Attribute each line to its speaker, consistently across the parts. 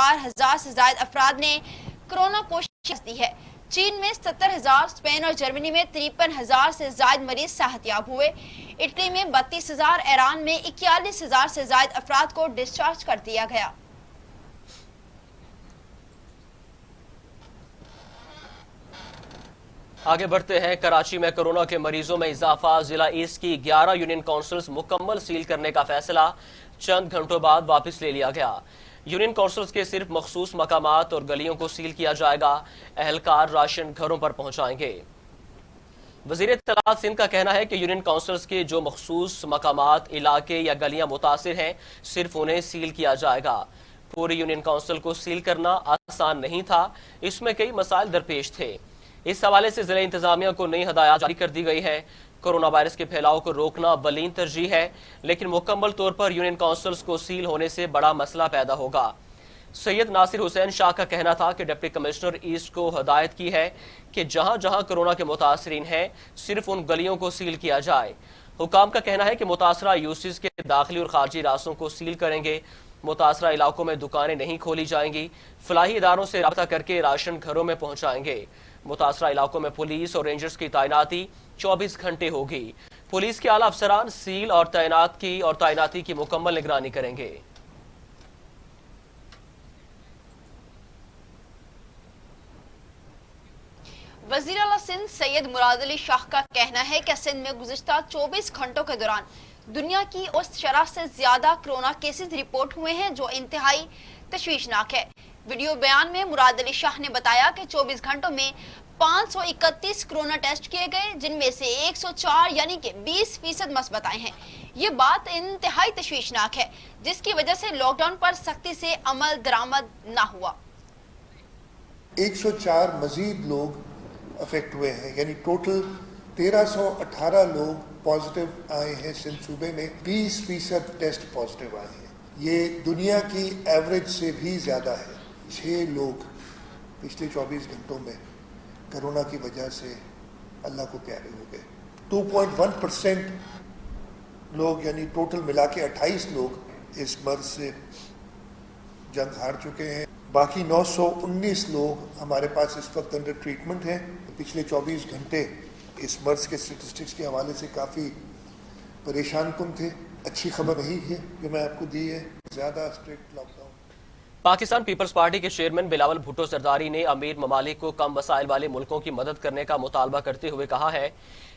Speaker 1: 4,000 سے زائد افراد نے کورونا کو شکست دی ہے۔ چین میں 70,000، اسپین اور جرمنی میں 53,000 سے زائد مریض صحت یاب ہوئے۔ اٹلی میں 32,000، ایران میں 41,000 سے زائد افراد کو ڈسچارج کر دیا گیا۔
Speaker 2: آگے بڑھتے ہیں۔ کراچی میں کورونا کے مریضوں میں اضافہ، ضلع ایسٹ کی 11 یونین کونسلز مکمل سیل کرنے کا فیصلہ چند گھنٹوں بعد واپس لے لیا گیا۔ یونین کونسلز کے صرف مخصوص مقامات اور گلیوں کو سیل کیا جائے گا، اہلکار راشن گھروں پر پہنچائیں گے۔ وزیر اطلاعات سندھ کا کہنا ہے کہ یونین کونسلز کے جو مخصوص مقامات، علاقے یا گلیاں متاثر ہیں، صرف انہیں سیل کیا جائے گا۔ پوری یونین کونسل کو سیل کرنا آسان نہیں تھا، اس میں کئی مسائل درپیش تھے۔ اس حوالے سے ضلع انتظامیہ کو نئی ہدایات جاری کر دی گئی ہے۔ کورونا وائرس کے پھیلاؤ کو روکنا اولین ترجیح ہے، لیکن مکمل طور پر یونین کونسلز کو سیل ہونے سے بڑا مسئلہ پیدا ہوگا۔ سید ناصر حسین شاہ کا کہنا تھا کہ ڈپٹی کمشنر ایسٹ کو ہدایت کی ہے کہ جہاں جہاں کورونا کے متاثرین ہیں، صرف ان گلیوں کو سیل کیا جائے۔ حکام کا کہنا ہے کہ متاثرہ یوسیز کے داخلی اور خارجی راستوں کو سیل کریں گے۔ متاثرہ علاقوں میں دکانیں نہیں کھولی جائیں گی، فلاحی اداروں سے رابطہ کر کے راشن گھروں میں پہنچائیں گے۔ متاثرہ علاقوں میں پولیس اور رینجرز کی تعیناتی 24 گھنٹے ہوگی۔ پولیس کے اعلیٰ افسران سیل اور تعیناتی کی مکمل نگرانی کریں گے۔
Speaker 1: وزیر اعلیٰ سندھ سید مراد علی شاہ کا کہنا ہے کہ سندھ میں گزشتہ 24 گھنٹوں کے دوران دنیا کی اوسط شرح سے زیادہ کورونا کیسز رپورٹ ہوئے ہیں، جو انتہائی تشویشناک ہے۔ ویڈیو بیان میں مراد علی شاہ نے بتایا کہ 24 گھنٹوں میں 531 کورونا ٹیسٹ کیے گئے، جن میں سے 104 یعنی کہ 20% مثبت آئے ہیں۔ یہ بات انتہائی تشویشناک ہے، جس کی وجہ سے لاک ڈاؤن پر سختی سے عمل درآمد نہ ہوا۔
Speaker 3: 104 مزید لوگ افیکٹ ہوئے ہیں، یعنی ٹوٹل 1318 لوگ پازیٹیو آئے ہیں سندھ صوبے میں، 20% ٹیسٹ پازیٹیو آئے ہیں۔ یہ دنیا کی ایوریج سے بھی زیادہ ہے۔ 6 لوگ پچھلے 24 گھنٹوں میں کرونا کی وجہ سے اللہ کو پیارے ہو گئے۔ 2.1% لوگ، یعنی ٹوٹل ملا کے 28 لوگ اس مرض سے جنگ ہار چکے ہیں۔ باقی 919 لوگ ہمارے پاس اس وقت انڈر ٹریٹمنٹ ہیں۔ پچھلے 24 گھنٹے اس مرض کے سٹیٹسٹکس کے حوالے سے کافی پریشان کن تھے۔ اچھی خبر رہی ہے جو میں آپ کو دی ہے، زیادہ strict lockdown.
Speaker 2: Pakistan Peoples Party کے چیئرمین بلاول بھٹو زرداری نے امیر ممالک کو کم وسائل والے ملکوں کی مدد کرنے کا مطالبہ کرتے ہوئے کہا ہے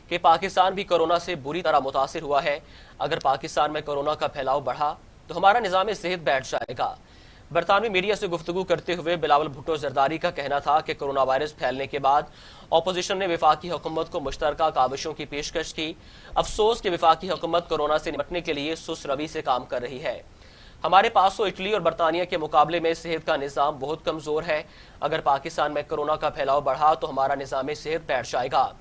Speaker 2: کہ پاکستان بھی کورونا سے بری طرح متاثر ہوا ہے۔ اگر پاکستان میں کورونا کا پھیلاؤ بڑھا تو ہمارا نظام صحت بیٹھ جائے گا۔ برطانوی میڈیا سے گفتگو کرتے ہوئے بلاول بھٹو زرداری کا کہنا تھا کہ کورونا وائرس پھیلنے کے بعد اپوزیشن نے وفاقی حکومت کو مشترکہ کاوشوں کی پیشکش کی۔ افسوس کہ وفاقی حکومت کورونا سے نمٹنے کے لیے سست روی سے کام کر رہی ہے۔ ہمارے پاس تو اٹلی اور برطانیہ کے مقابلے میں صحت کا نظام بہت کمزور ہے۔ اگر پاکستان میں کورونا کا پھیلاؤ بڑھا تو ہمارا نظام صحت بیٹھ جائے گا۔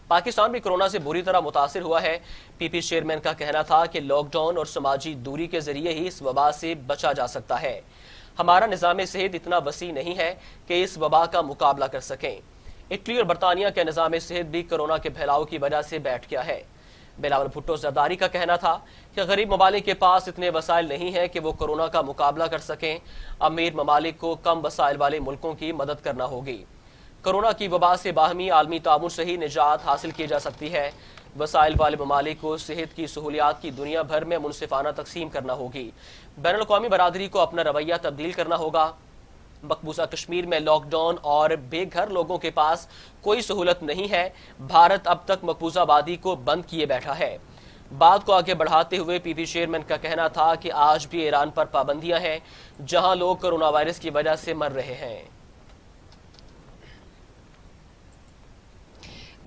Speaker 2: پاکستان بھی کورونا سے بری طرح متاثر ہوا ہے۔ پی پی چیئرمین کا کہنا تھا کہ لاک ڈاؤن اور سماجی دوری کے ذریعے ہی اس وبا سے بچا جا سکتا ہے۔ ہمارا نظام صحت اتنا وسیع نہیں ہے کہ اس وبا کا مقابلہ کر سکیں۔ اٹلی اور برطانیہ کا نظام صحت بھی کورونا کے پھیلاؤ کی وجہ سے بیٹھ گیا ہے۔ بلاول بھٹو زرداری کا کہنا تھا کہ غریب ممالک کے پاس اتنے وسائل نہیں ہیں کہ وہ کورونا کا مقابلہ کر سکیں۔ امیر ممالک کو کم وسائل والے ملکوں کی مدد کرنا ہوگی۔ کورونا کی وبا سے باہمی عالمی تعاون سے ہی نجات حاصل کی جا سکتی ہے۔ وسائل والے ممالک کو صحت کی سہولیات کی دنیا بھر میں منصفانہ تقسیم کرنا ہوگی۔ بین الاقوامی برادری کو اپنا رویہ تبدیل کرنا ہوگا۔ مقبوضہ کشمیر میں لاک ڈاؤن اور بے گھر لوگوں کے پاس کوئی سہولت نہیں ہے۔ بھارت اب تک مقبوضہ آبادی کو بند کیے بیٹھا ہے۔ بات کو آگے بڑھاتے ہوئے پی پی چیئرمین کا کہنا تھا کہ آج بھی ایران پر پابندیاں ہیں، جہاں لوگ کورونا وائرس کی وجہ سے مر رہے ہیں۔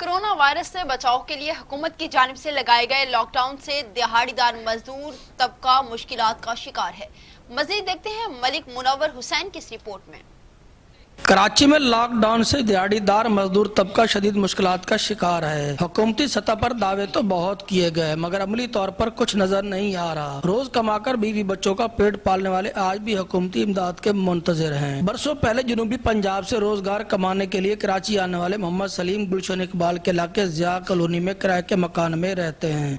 Speaker 1: کورونا وائرس سے بچاؤ کے لیے حکومت کی جانب سے لگائے گئے لاک ڈاؤن سے دہاڑی دار مزدور طبقہ مشکلات کا شکار ہے۔ مزید دیکھتے ہیں ملک منور حسین کی اس رپورٹ میں۔
Speaker 4: کراچی میں لاک ڈاؤن سے دیہڑی دار مزدور طبقہ شدید مشکلات کا شکار ہے۔ حکومتی سطح پر دعوے تو بہت کیے گئے مگر عملی طور پر کچھ نظر نہیں آ رہا۔ روز کما کر بیوی بچوں کا پیٹ پالنے والے آج بھی حکومتی امداد کے منتظر ہیں۔ برسوں پہلے جنوبی پنجاب سے روزگار کمانے کے لیے کراچی آنے والے محمد سلیم گلشن اقبال کے علاقے ضیاء کالونی میں کرائے کے مکان میں رہتے ہیں۔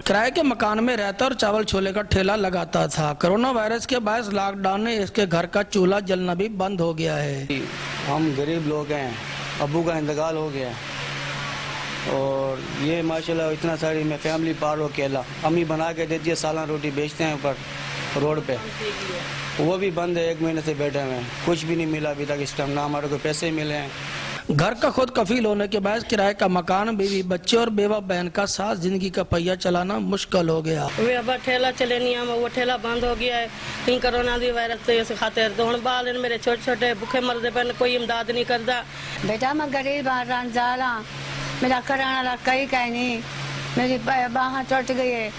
Speaker 4: किराए के मकान में रहता और चावल छोले का ठेला लगाता था। कोरोना वायरस के बायस लॉकडाउन ने इसके घर का चूल्हा जलना भी बंद हो गया है।
Speaker 5: हम गरीब लोग हैं, अब्बू का इंतकाल हो गया और ये माशाल्लाह इतना सारी मैं फैमिली पार हो अकेला, अम्मी बना के देती है, सालन रोटी बेचते हैं ऊपर रोड पे, वो भी बंद है। 1 महीने से बैठे हुए हैं, कुछ भी नहीं मिला अभी तक इस टाइम, ना हमारे को पैसे मिले हैं।
Speaker 4: घर का खुद कफील होने के बाद किराए का मकान, बीवी बच्चे और बेवा बहन का साथ जिंदगी का पहिया चलाना मुश्किल हो गया।
Speaker 6: वे अब ठेला चले नहीं, हम वो ठेला बंद हो गया है इन कोरोना दी वायरस से खातिर। तो हुण बाल मेरे छोटे छोटे भूखे मरदे पे, कोई इमदाद नहीं करता।
Speaker 7: बेटा मैं गरीब रंजाला, मेरा कराने वाला कहीं नहीं, मेरी बाह टूट गई है,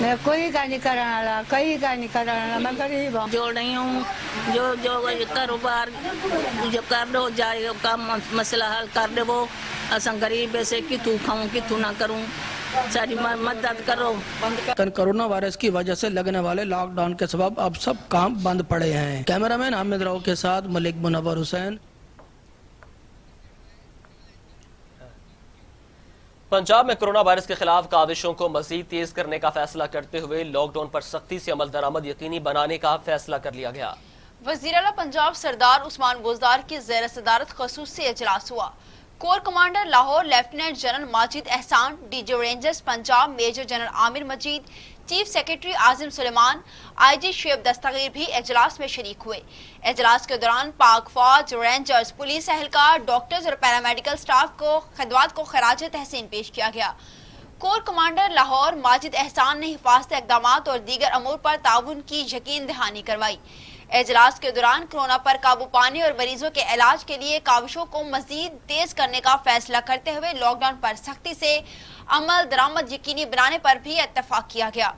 Speaker 7: मेरा कोई का नहीं कराने वाला, कहीं का नहीं कराने वाला, मैं गरीब हूँ।
Speaker 8: जोड़ रही हूँ जो जो कारोबार जो कर दो जाए का मसला हल कर दे, वो असा गरीब ऐसे कितू खाऊं कितू ना करूं, सारी मदद करो।
Speaker 4: कोरोना वायरस की वजह से लगने वाले लॉकडाउन के सबब अब सब काम बंद पड़े हैं। कैमरामैन हामिद राव के साथ मलिक मुनव्वर हुसैन।
Speaker 2: पंजाब में कोरोना वायरस के खिलाफ काविशों को मजीद तेज करने का फैसला करते हुए लॉकडाउन पर सख्ती से अमल दरामद यकीनी बनाने का फैसला कर लिया गया।
Speaker 1: वज़ीर आला पंजाब सरदार उस्मान बुज़दार की ज़ेर सदारत खसूसी इजलास हुआ। Corps commander Lahore lieutenant general Majid Ehsan, DG rangers Punjab major general Amir Majeed, chief secretary Azim Suleman, IG Shoaib Dastgir भी इजलास में शरीक हुए। इजलास के दौरान पाक फौज, रेंजर्स, पुलिस एहलकार, डॉक्टर्स और पैरामेडिकल स्टाफ को खिदमत को खराज तहसीन पेश किया गया। कोर कमांडर लाहौर माजिद एहसान ने हिफाजती इक़दामात और दीगर अमूर पर ताउन की यकीन दहानी करवाई। इजलास के दौरान कोरोना पर काबू पाने और मरीजों के इलाज के लिए काविशों को मजीद तेज करने का फैसला करते हुए लॉकडाउन पर सख्ती से अमल दरामद यकीनी बनाने पर भी इत्तफाक किया गया।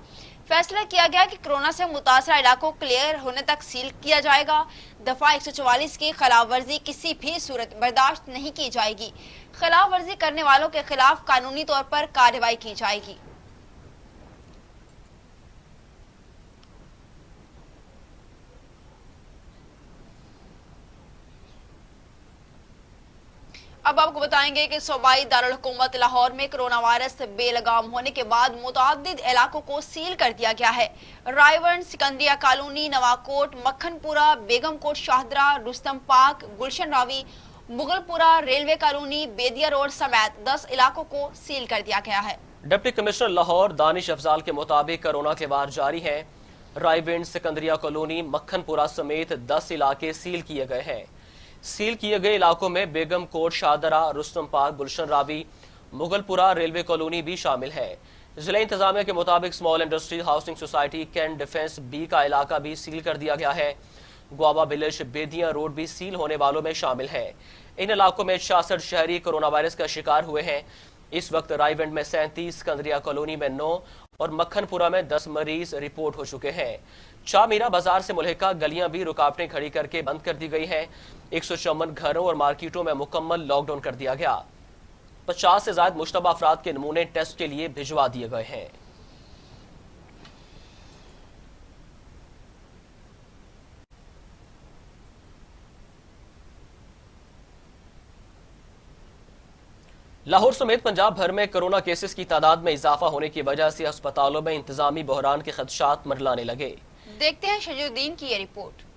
Speaker 1: फैसला किया गया कि कोरोना से मुतासरा इलाकों क्लियर होने तक सील किया जाएगा। दफा 144 की खिलाफ वर्जी किसी भी सूरत बर्दाश्त नहीं की जाएगी। खिलाफ वर्जी करने वालों के खिलाफ कानूनी तौर पर कार्रवाई की जाएगी। अब आपको बताएंगे कि सूबाई दारुल हुकूमत लाहौर में कोरोना वायरस से बेलगाम होने के बाद मुतअद्दिद इलाकों को सील कर दिया गया है। रायवन, सिकंदरिया colony, Nawakot, मक्खनपुरा, बेगमकोट Shahdara, Rustam Park, Gulshan Ravi, Mughalpura, Railway colony, बेदिया रोड समेत 10 इलाकों को सील कर दिया गया है।
Speaker 2: डिप्टी कमिश्नर लाहौर दानिश अफजाल के मुताबिक कोरोना के वार जारी हैं। रायविंड, सिकंदरिया कॉलोनी, मक्खनपुरा समेत 10 इलाके सील किए गए हैं। सील किए गए इलाकों में Begum Kot Shahdara, Rustam Park, Gulshan Ravi, Mughalpura, Railway Colony भी शामिल है। जिला इंतजामिया के मुताबिक small industries housing society cantt defence B का इलाका भी सील कर दिया गया है। गुआवा विलेज, बेदिया रोड भी सील होने वालों में शामिल है। इन इलाकों में 66 शहरी कोरोना वायरस का शिकार हुए हैं। इस वक्त रायविंड में 37, सिकंदरिया कॉलोनी में 9 और मक्खनपुरा में 10 मरीज रिपोर्ट हो चुके हैं। शाहमीरा बाजार से मुल्हिका गलियां भी रुकावटें खड़ी करके बंद कर दी गई हैं। 154 घरों और मार्केटों में मुकम्मल लॉकडाउन कर दिया गया। 50 से ज्यादा मुश्तबा अफराद के नमूने टेस्ट के लिए भिजवा दिए गए हैं। लाहौर समेत पंजाब भर में कोरोना केसेस की तादाद में इजाफा होने की वजह से अस्पतालों में इंतजामी बहरान के खदशात मंडलाने लगे।
Speaker 1: देखते हैं शजुद्दीन की ये रिपोर्ट।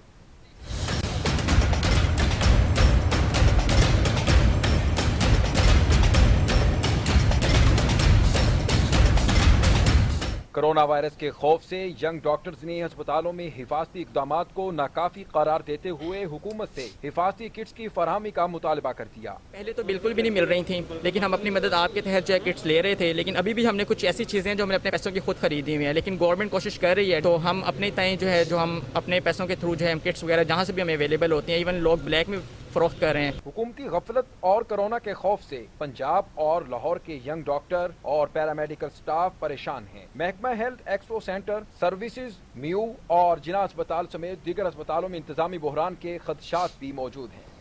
Speaker 9: कोरोना वायरस के खौफ से यंग डॉक्टर्स ने अस्पतालों में हिफाजती इक़दामात को नाकाफी करार देते हुए हुकूमत से हिफाजती किट्स की फरहमी का मुतालबा कर दिया।
Speaker 10: पहले तो बिल्कुल भी नहीं मिल रही थी, लेकिन हम अपनी मदद आपके तहत जो है किट्स ले रहे थे, लेकिन अभी भी हमने कुछ ऐसी चीज़ें जो हमने अपने पैसों की खुद खरीदी हुई हैं, लेकिन गवर्नमेंट कोशिश कर रही है तो हम अपने तय जो है जो हम अपने पैसों के थ्रू जो है हम किट्स वगैरह जहाँ से भी हमें अवेलेबल होती हैं, इवन लोग ब्लैक में फरोख्त कर रहे हैं।
Speaker 9: हुकूमती गफलत और कोरोना के खौफ से पंजाब और लाहौर के यंग डॉक्टर और पैरामेडिकल स्टाफ परेशान हैं। महकमा health expo centre services, mu और जिला अस्पताल समेत दीगर अस्पतालों में इंतजामी बहरान के खदशात भी मौजूद हैं।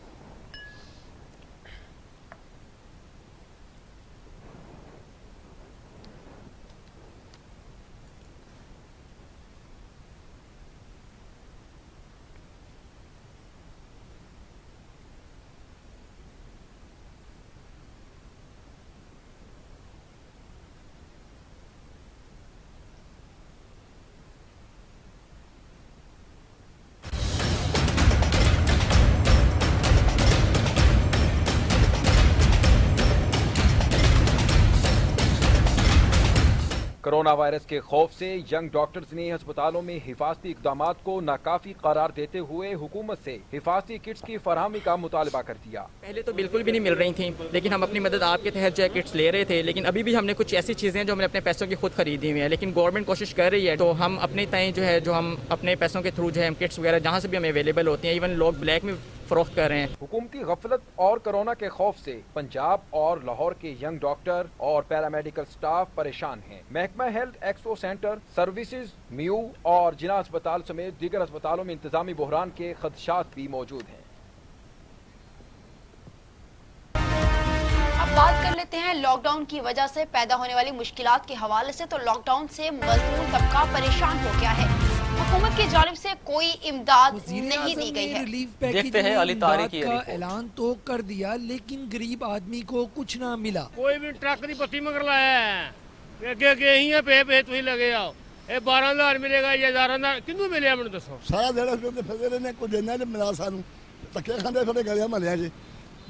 Speaker 9: कोरोना वायरस के खौफ से यंग डॉक्टर्स ने अस्पतालों में हिफाजती इकदामात को नाकाफी करार देते हुए हुकूमत से हिफाजती किट्स की फरहमी का मुतालबा कर दिया।
Speaker 10: पहले तो बिल्कुल भी नहीं मिल रही थी, लेकिन हम अपनी मदद आपके तहत जो है किट्स ले रहे थे, लेकिन अभी भी हमने कुछ ऐसी चीज़ें जो हमने अपने पैसों की खुद खरीदी हुई हैं, लेकिन गवर्नमेंट कोशिश कर रही है, तो हम अपने तय जो है जो हम अपने पैसों के थ्रू जो है हम किट्स वगैरह जहाँ से भी हमें अवेलेबल होती हैं, इवन लोग ब्लैक में फरोख्त कर रहे हैं।
Speaker 9: हुकूमती गफलत और कोरोना के खौफ से पंजाब और लाहौर के यंग डॉक्टर और पैरामेडिकल स्टाफ परेशान हैं। महकमा health expo centre, services, mu और जिला अस्पताल समेत दीगर अस्पतालों में इंतजामी बहरान के खदशात भी मौजूद हैं।
Speaker 1: अब बात कर लेते हैं लॉकडाउन की वजह से पैदा होने वाली मुश्किलात के हवाले से। तो लॉकडाउन से मजदूर तबका परेशान हो गया है। हुकूमत की जानिब से कोई इमदाद नहीं दी गई है।
Speaker 11: रिलीफ पैकेज में इमदाद का ऐलान तो कर दिया, लेकिन गरीब आदमी को कुछ ना मिला।
Speaker 12: कोई भी ट्रक की पत्ती मगर लाया है अगे पे तुम लगे आओ, ये 12,000 मिलेगा या 11,000 किन्नू मिले मैंने दसो।
Speaker 13: सारा दिन फिरते रहने को देना नहीं मिला सानू, धक्के खाते फिर गलियां महलियां च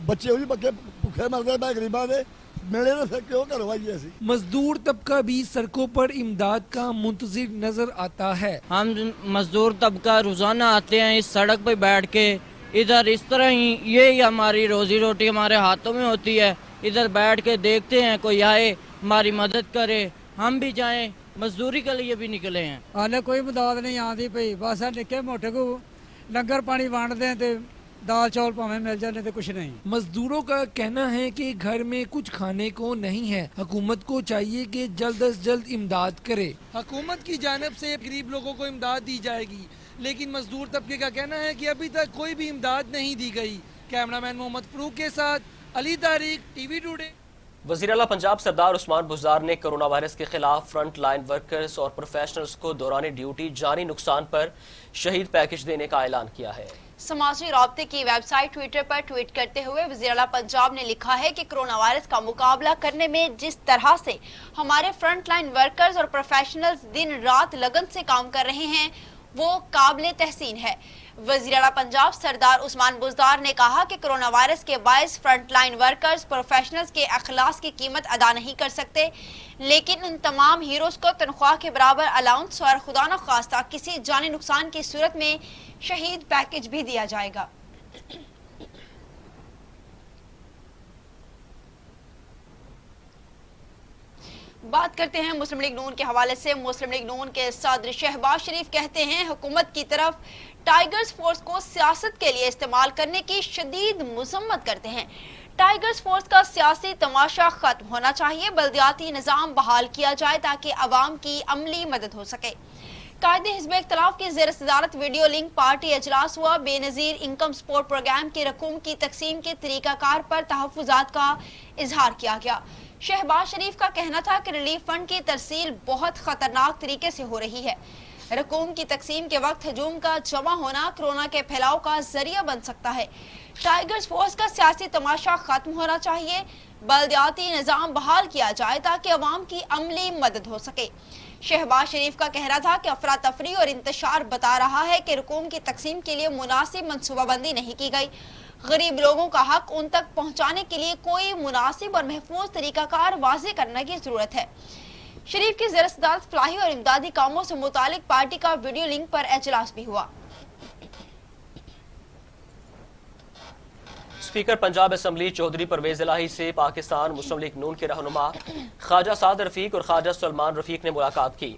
Speaker 13: बच्चे भी पक्के भुखे मरते पे गरीबां दे मिले तो फिर क्यों करवाइए ऐसी।
Speaker 11: मजदूर तबका भी सड़कों पर इमदाद का मुंतजिर नजर आता है।
Speaker 14: हम मजदूर तबका रोजाना आते हैं इस सड़क पे बैठ के, इधर इस तरह ही ये हमारी रोजी रोटी हमारे हाथों में होती है। इधर बैठ के देखते हैं कोई आए हमारी मदद करे, हम भी जाएं, मजदूरी के लिए भी निकले हैं।
Speaker 15: हाले कोई मदद नहीं आती पई, बस निके मोटे को लंगर पानी बांटते हैं ते दाल चावल भावें मिल जाने तो कुछ नहीं।
Speaker 11: मजदूरों का कहना है कि घर में कुछ खाने को नहीं है, हुकूमत को चाहिए कि जल्द से जल्द इमदाद करे। हुकूमत की जानिब से गरीब लोगों को इमदाद दी जाएगी, लेकिन मजदूर तबके का कहना है कि अभी तक कोई भी इमदाद नहीं दी गई। कैमरामैन मोहम्मद फरूक के साथ अली तारिक, टीवी टुडे।
Speaker 2: वज़ीर आला पंजाब सरदार उस्मान बुज़दार ने कोरोना वायरस के खिलाफ फ्रंट लाइन वर्कर्स और प्रोफेशनल्स को दौरान ड्यूटी जानी नुकसान पर शहीद पैकेज देने का ऐलान किया है।
Speaker 1: समाजी राब्ते की वेबसाइट ट्विटर पर ट्वीट करते हुए वज़ीर आला पंजाब ने लिखा है कि कोरोना वायरस का मुकाबला करने में जिस तरह से हमारे फ्रंट लाइन वर्कर्स और प्रोफेशनल्स दिन रात लगन से काम कर रहे हैं वो काबिले तहसीन है। वज़ीर आला पंजाब सरदार उस्मान बुज़दार ने कहा कि कोरोना वायरस के बायस फ्रंट लाइन वर्कर्स प्रोफेशनल्स के अखलास की कीमत अदा नहीं कर सकते, लेकिन उन तमाम हीरोज को तनख्वाह के बराबर अलाउंस और खुदा न खास्ता किसी जानी नुकसान की सूरत में शहीद पैकेज भी दिया जाएगा। बात करते हैं मुस्लिम लीग नून के हवाले से। मुस्लिम लीग नून के सदर शहबाज शरीफ कहते हैं हुकूमत की तरफ टाइगर्स फोर्स को सियासत के लिए इस्तेमाल करने की शदीद मजम्मत करते हैं। टाइगर्स फोर्स का सियासी तमाशा खत्म होना चाहिए, बल्दियाती निज़ाम बहाल किया जाए ताकि अवाम की अमली मदद हो सके। कायदे हिज़्ब इख्तिलाफ की ज़ेर सदारत वीडियो लिंक पार्टी इजलास हुआ। बेनज़ीर इनकम सपोर्ट प्रोग्राम के रकूम की तकसीम के तरीकाकार पर तहफ़्फ़ुज़ात का इजहार किया गया। शहबाज शरीफ का कहना था कि रिलीफ फंड की तरसील बहुत खतरनाक तरीके से हो रही है। रकूम की तकसीम के वक्त हजूम का जमा होना कोरोना के फैलाव का जरिया बन सकता है। टाइगर्स फोर्स का सियासी तमाशा खत्म होना चाहिए, बल्दियाती निज़ाम बहाल किया जाए ताकि अवाम की अमली मदद हो सके। शहबाज शरीफ का कहना था कि अफरा तफरी और इंतशार बता रहा है कि रकूम की तकसीम के लिए मुनासिब मनसूबाबंदी नहीं की गई। गरीब लोगों का हक उन तक पहुंचाने के लिए कोई मुनासिब और महफूज तरीकाकार वाज़े करने की जरूरत है। शरीफ की ज़ेर सदारत फलाही और इमदादी कामों से मुतालिक पार्टी का वीडियो लिंक पर इजलास भी हुआ।
Speaker 2: स्पीकर पंजाब असम्बली चौधरी परवेज इलाही से पाकिस्तान मुस्लिम लीग नून के रहनुमा ख्वाजा साद रफीक और ख्वाजा सलमान रफीक ने मुलाकात की।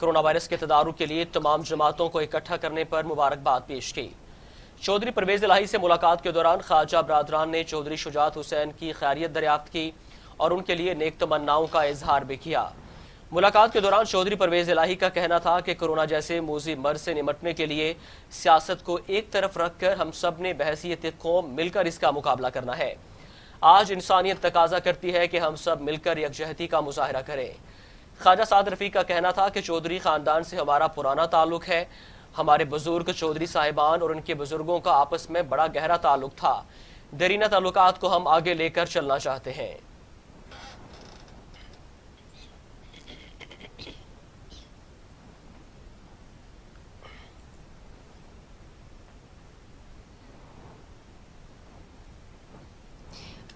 Speaker 2: कोरोना वायरस के तदारुक के लिए तमाम जमातों को इकट्ठा करने पर मुबारकबाद पेश की। चौधरी परवेज इलाही से मुलाकात के दौरान ख्वाजा बरादरान ने चौधरी शुजात हुसैन की खैरियत दरियाफ्त की और उनके लिए नेक तमन्नाओं का इजहार भी किया। मुलाकात के दौरान चौधरी परवेज इलाही का कहना था कि कोरोना जैसे मूजी मर्ज से निमटने के लिए सियासत को एक तरफ रखकर हम सब ने बहैसियत कौम मिलकर इसका मुकाबला करना है। आज इंसानियत तकाजा करती है कि हम सब मिलकर यकजहती का मुजाहरा करें। ख्वाजा साद रफीक का कहना था कि चौधरी खानदान से हमारा पुराना ताल्लुक है। हमारे बुजुर्ग चौधरी साहिबान और उनके बुजुर्गों का आपस में बड़ा गहरा ताल्लुक था। दरीना ताल्लुकात को हम आगे लेकर चलना चाहते हैं।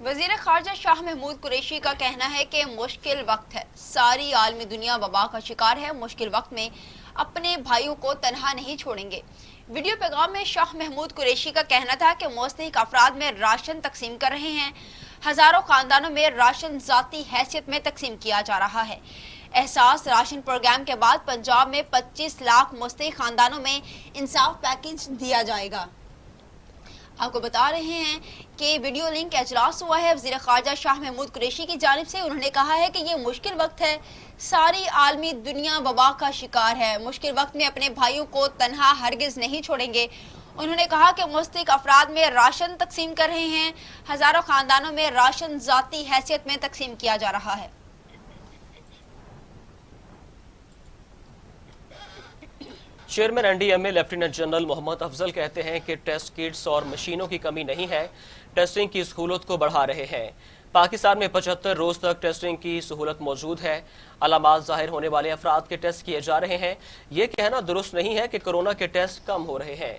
Speaker 1: वजीर खारजा शाह महमूद कुरैशी का कहना है कि मुश्किल वक्त है, सारी आलमी दुनिया वबा का शिकार है, मुश्किल वक्त में अपने भाइयों को तनहा नहीं छोड़ेंगे। वीडियो पैगाम में शाह महमूद कुरैशी का कहना था कि मुस्तहिक अफराद में राशन तकसीम कर रहे हैं, हजारों खानदानों में राशन जाती हैसियत में तकसीम किया जा रहा है। एहसास राशन प्रोग्राम के बाद पंजाब में 25 लाख मुस्तहिक खानदानों में इंसाफ पैकेज दिया जाएगा। आपको बता रहे हैं कि वीडियो लिंक इजलास हुआ है वज़ीर ख़ारजा शाह महमूद कुरैशी की जानिब से। उन्होंने कहा है कि ये मुश्किल वक्त है, सारी आलमी दुनिया वबा का शिकार है, मुश्किल वक्त में अपने भाइयों को तन्हा हरगिज़ नहीं छोड़ेंगे। उन्होंने कहा कि मुस्तहिक अफराद में राशन तकसीम कर रहे हैं, हज़ारों खानदानों में राशन ज़ाती हैसियत में तकसीम किया जा रहा है।
Speaker 2: Chairman NDMA lieutenant general Mohammad Afzal कहते हैं कि टेस्ट किट्स और मशीनों की कमी नहीं है, टेस्टिंग की सहूलत को बढ़ा रहे हैं। पाकिस्तान में 75 रोज तक टेस्टिंग की सहूलत मौजूद है। अलामात जाहिर होने वाले अफराद के टेस्ट किए जा रहे हैं। ये कहना दुरुस्त नहीं है कि कोरोना के टेस्ट कम हो रहे हैं।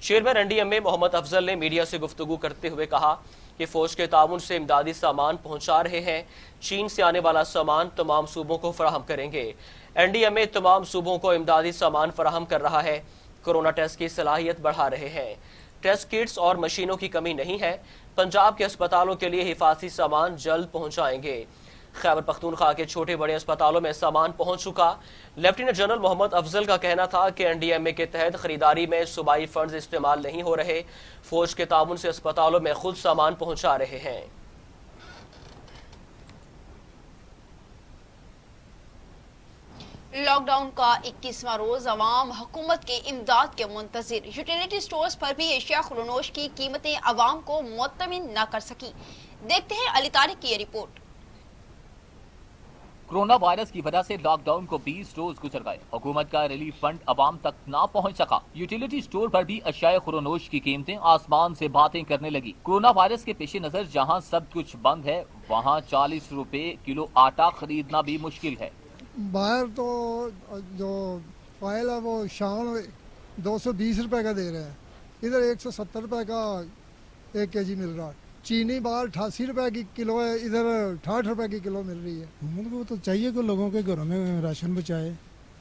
Speaker 2: चेयरमैन एनडीएमए मोहम्मद अफजल ने मीडिया से गुफ्तगू करते हुए कहा कि फौज के ताउन से इमदादी सामान पहुंचा रहे हैं। चीन से आने वाला सामान तमाम सूबों को फराहम करेंगे। एनडीएमए तमाम सूबों को इमदादी सामान फराहम कर रहा है। कोरोना टेस्ट की सलाहियत बढ़ा रहे हैं। टेस्ट किट्स और मशीनों की कमी नहीं है। पंजाब के अस्पतालों के लिए हिफाजती सामान जल्द पहुंचाएंगे। खैबर पख्तूनख्वा के छोटे बड़े अस्पतालों में सामान पहुंच चुका। लेफ्टिनेंट जनरल मोहम्मद अफजल का कहना था कि एनडीएमए के तहत खरीदारी में सूबाई फंड्स इस्तेमाल नहीं हो रहे। फौज के ताउन से अस्पतालों में खुद सामान पहुंचा रहे हैं।
Speaker 1: लॉकडाउन का 21वां रोज अवाम हुकूमत के इमदाद के मुंतजिर। यूटिलिटी स्टोर्स पर भी एशिया खुरनोश की कीमतें अवाम को मुतमिन न कर सकी। देखते हैं अली तारिक की ये रिपोर्ट।
Speaker 16: कोरोना वायरस की वजह से लॉकडाउन को 20 रोज गुजर गए। हुकूमत का रिलीफ फंड अवाम तक ना पहुंच सका। यूटिलिटी स्टोर पर भी अशियाए खुरनोश की कीमतें आसमान से बातें करने लगी। कोरोना वायरस के पेश नजर जहां सब कुछ बंद है, वहां 40 रुपए किलो आटा खरीदना भी मुश्किल है।
Speaker 17: बाहर तो जो ऑयल है वो शान 220 रुपए का दे रहे हैं, इधर 170 रुपए का 1 केजी मिल रहा है। चीनी बाहर 88 रुपए की किलो है, इधर 68 रुपए की किलो मिल रही है।
Speaker 18: उनको तो चाहिए कि लोगों के घरों में राशन पहुँचाए,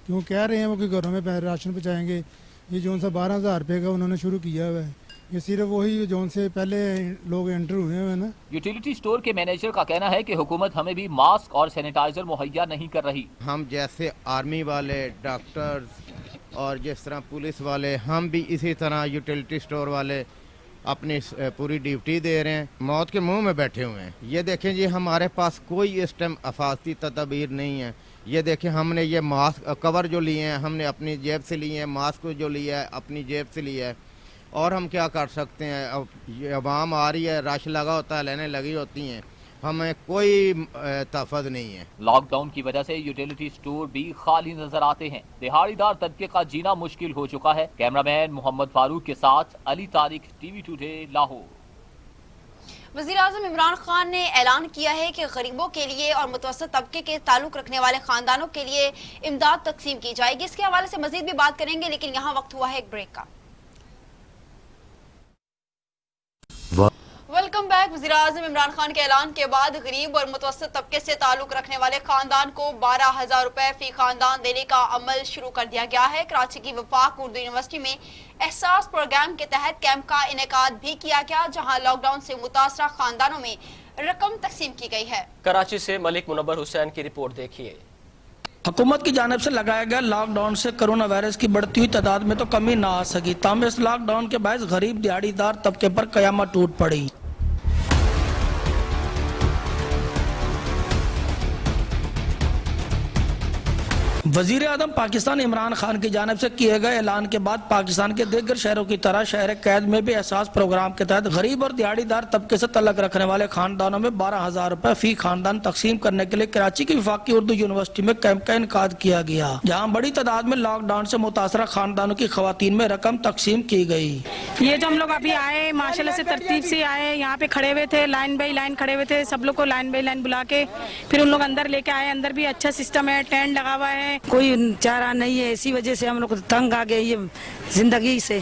Speaker 18: क्यों कह रहे हैं वो कि घरों में राशन पहुँचाएंगे। ये जो सा 12,000 रुपये का उन्होंने शुरू किया हुआ है, ये सिर्फ वही जो से पहले लोग एंटर हुए हैं ना।
Speaker 16: यूटिलिटी स्टोर के मैनेजर का कहना है कि हुकूमत हमें भी मास्क और सैनिटाइजर मुहैया नहीं कर रही।
Speaker 19: हम जैसे आर्मी वाले, डॉक्टर्स और जिस तरह पुलिस वाले, हम भी इसी तरह यूटिलिटी स्टोर वाले अपनी पूरी ड्यूटी दे रहे हैं, मौत के मुंह में बैठे हुए हैं। ये देखें जी, हमारे पास कोई इस टाइम अफाजती तदबीर नहीं है। ये देखें, हमने ये मास्क कवर जो लिए हैं हमने अपनी जेब से लिए हैं, मास्क जो लिया है अपनी जेब से लिया है, और हम क्या कर सकते हैं। अब ये अवाम आ रही है, रश लगा होता है, लेने लगी होती हैं, हमें कोई तहफ़्फ़ुज़ नहीं है।
Speaker 16: लॉकडाउन की वजह से यूटिलिटी स्टोर भी खाली नजर आते हैं। दिहाड़ीदार तबके का जीना मुश्किल हो चुका है। कैमरामैन मोहम्मद फारूक के साथ अली तारिक, टीवी टुडे, लाहौर।
Speaker 1: वज़ीर-ए-आज़म इमरान खान ने ऐलान किया है कि गरीबों के लिए और मुतवस्सित तबके के ताल्लुक रखने वाले खानदानों के लिए इमदाद तकसीम की जाएगी। इसके हवाले से मजीद भी बात करेंगे, लेकिन यहाँ वक्त हुआ है एक ब्रेक का। Welcome back. वज़ीर-ए-आज़म इमरान खान के ऐलान के बाद गरीब और मुतवस्सित तबके से ताल्लुक रखने वाले खानदान को 12,000 रुपए फी खानदान देने का अमल शुरू कर दिया गया है। कराची की वफाक उर्दू यूनिवर्सिटी में एहसास प्रोग्राम के तहत कैंप का इनेकाद भी किया गया, जहां लॉकडाउन से मुतासरा खानदानों में रकम तकसीम की गई है।
Speaker 2: कराची से मलिक मुनव्वर हुसैन की रिपोर्ट देखिए।
Speaker 4: हुकूमत की जानिब से लगाया गया लॉकडाउन से कोरोना वायरस की बढ़ती हुई तादाद में तो कमी ना आ सकी, ताहम इस लॉकडाउन के बायस गरीब दिहाड़ीदार तबके पर कयामत टूट पड़ी। वजीर आज़म पाकिस्तान इमरान खान की जानिब से किए गए ऐलान के बाद पाकिस्तान के दीगर शहरों की तरह शहर कैद में भी एहसास प्रोग्राम के तहत गरीब और दिहाड़ीदार तबके से तल्लुक रखने वाले खानदानों में 12,000 रुपए फी खानदान तकसीम करने के लिए कराची की वफाकी उर्दू यूनिवर्सिटी में कैंप का इनकाद किया गया, जहाँ बड़ी तादाद में लॉकडाउन से मुतासरा खानदानों की खवातीन में रकम तकसीम की गई।
Speaker 20: ये जो हम लोग अभी आए माशाल्लाह से तरतीब से आए, यहाँ पे खड़े हुए थे, लाइन बाई लाइन खड़े हुए थे, सब लोग को लाइन बाई लाइन बुला के फिर उन लोग अंदर लेके आए। अंदर भी अच्छा सिस्टम है, टेंट लगा हुआ है, कोई चारा नहीं है, इसी वजह से हम लोग तंग आ गए ये जिंदगी से।